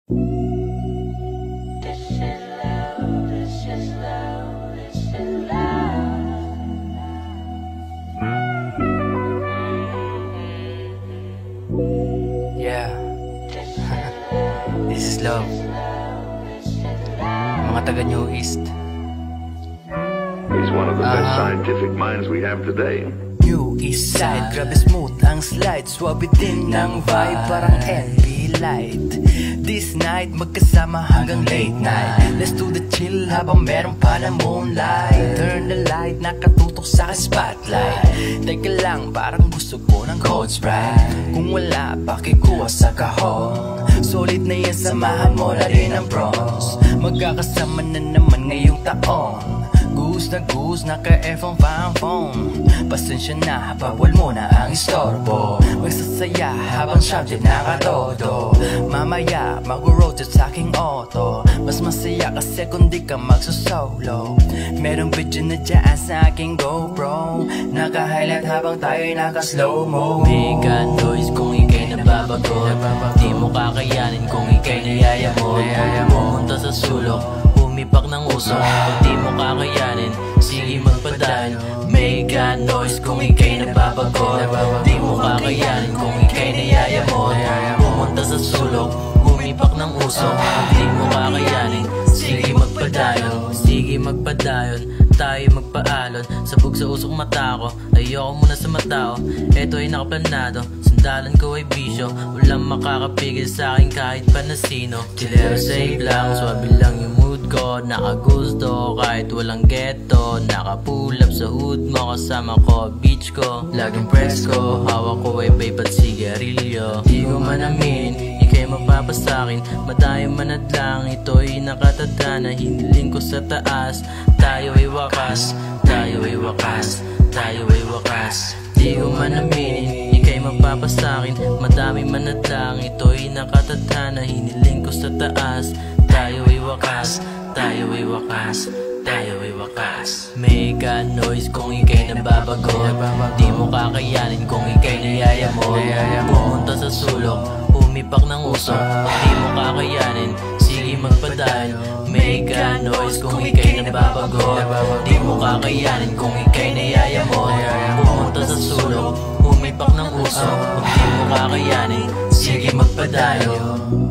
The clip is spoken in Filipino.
This is love, this is love, this is love. Yeah. This is love. Mga taga New East. He's one of the best scientific minds we have today. New East Side, grabe smooth ang slide. Swabe din ng vibe, parang NB Light. This night, magkasama hanggang late night. Let's do the chill habang meron pa na moonlight. Turn the light, nakatutok sa akin spotlight. Teka lang, parang gusto ko ng cold Sprite. Kung wala, pakikuha sa kahon. Solid na yan, samahan mo na rin ang bronze. Magkakasama na naman ngayong taon. Goose, naka-earphone pa ang phone. Pasensya na, bawal mo na ang istorbo. Magsasaya habang subject nakatodo. Mamaya, mag-road trip sa aking auto. Mas masaya kasi kung di ka magsosolo. Merong video na dyan sa aking GoPro. Naka-highlight habang tayo'y naka-slow-mo. Mega noise kung ika'y nababagot. Di mo kakayanin kung ika'y nayayamot. Pumunta sa sulok, umipak ng usok. Kung di mo kakayanin, sige magpadayon. Mega noise kung ika'y nababagot. Di mo kakayanin kung ika'y nayayamot. Pumunta sa sulok, umipak ng usok. Kung di mo kakayanin, sige magpadayon. Sige magpadayon, tayo magpaalon. Sabog sa usok mata ko, ayoko muna sa matao. Eto ay nakaplanado, sandalan ko ay bisyo. Walang makakapigil sa akin kahit pa na sino. Chilero safe lang, swabe lang yung mood ko. Nakagusto kahit walang ghetto. Nakapull up sa hood mo, kasama ko beach ko. Laging presko, hawak ko ay vape at sigarilyo. Di ko man aminin, ika'y mapapasakin. Madayo man at lang, ito'y nakatadhana. Hiniling ko sa taas, tayo ay wakas. Tayo ay wakas, tayo ay wakas. Di ko man aminin, ika'y mapapasakin. Madami man at lang, ito'y nakatadhana. Hiniling ko sa taas, tayo ay wakas. Tayo ay wakas, tayo ay wakas. Mega noise kung ika'y nababagot. Di mo kakayanin kung ika'y nayayamot. Pumunta sa sulok, umipak ng usok. Di mo kakayanin, sige magpadayon. Mega noise kung ika'y nababagot. Di mo kakayanin kung ika'y nayayamot. Pumunta sa sulok, umipak ng usok. Di mo kakayanin, sige magpadayon.